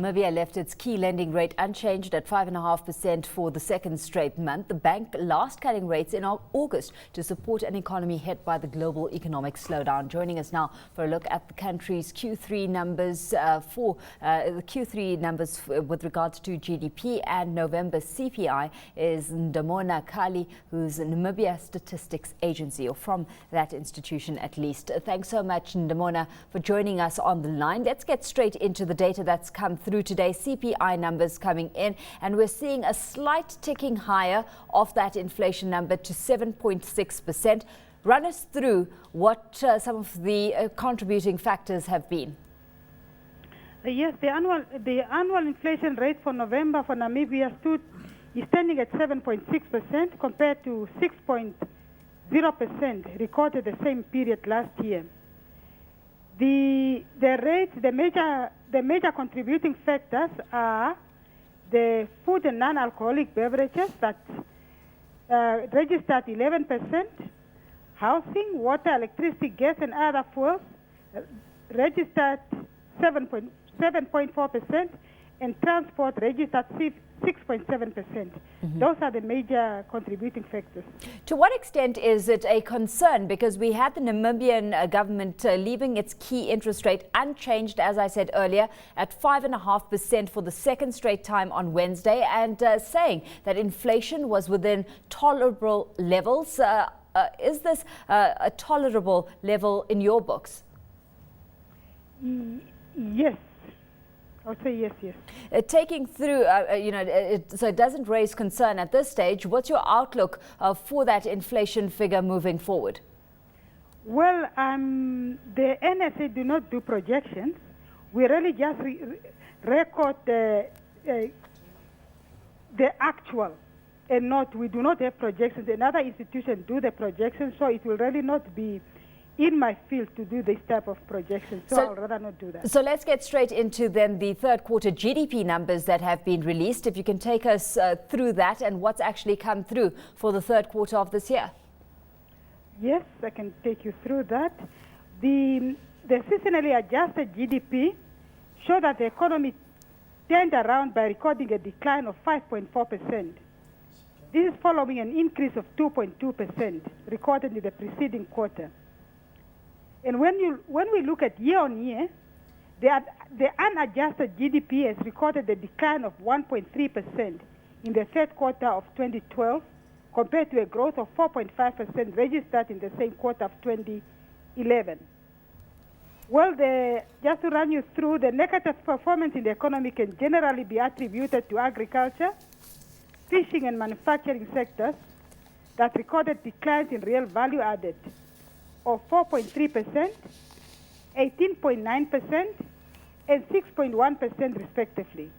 Namibia left its key lending rate unchanged at 5.5% for the second straight month. The bank last cutting rates in August to support an economy hit by the global economic slowdown. Joining us now for a look at the country's Q3 numbers with regards to GDP and November CPI is Ndamona Kali, who's Namibia Statistics Agency, or from that institution at least. Thanks so much, Ndamona, for joining us on the line. Let's get straight into the data that's come through today. CPI numbers coming in, and we're seeing a slight ticking higher of that inflation number to 7.6%. Run us through what some of the contributing factors have been. Yes, the annual inflation rate for November for Namibia is standing at 7.6% compared to 6.0% recorded the same period last year. The major contributing factors are the food and non-alcoholic beverages that registered 11%, housing, water, electricity, gas, and other fuels registered 7.4%, and transport registered 6.7%. Those are the major contributing factors. To what extent is it a concern? Because we had the Namibian government leaving its key interest rate unchanged, as I said earlier, at 5.5% for the second straight time on Wednesday, and saying that inflation was within tolerable levels. Is this a tolerable level in your books? Yes. I'll say yes. Taking through, so it doesn't raise concern at this stage. What's your outlook for that inflation figure moving forward? Well, the NSA do not do projections. We really just record the actual, and we do not have projections. Another institution do the projections, so it will really not be in my field to do this type of projections, so I'll rather not do that. So let's get straight into then the third quarter GDP numbers that have been released. If you can take us through that and what's actually come through for the third quarter of this year. Yes, I can take you through that. The seasonally adjusted GDP showed that the economy turned around by recording a decline of 5.4%. This is following an increase of 2.2% recorded in the preceding quarter. And when we look at year-on-year, the unadjusted GDP has recorded a decline of 1.3% in the third quarter of 2012 compared to a growth of 4.5% registered in the same quarter of 2011. Well, just to run you through, the negative performance in the economy can generally be attributed to agriculture, fishing and manufacturing sectors that recorded declines in real value added of 4.3%, 18.9%, and 6.1% respectively.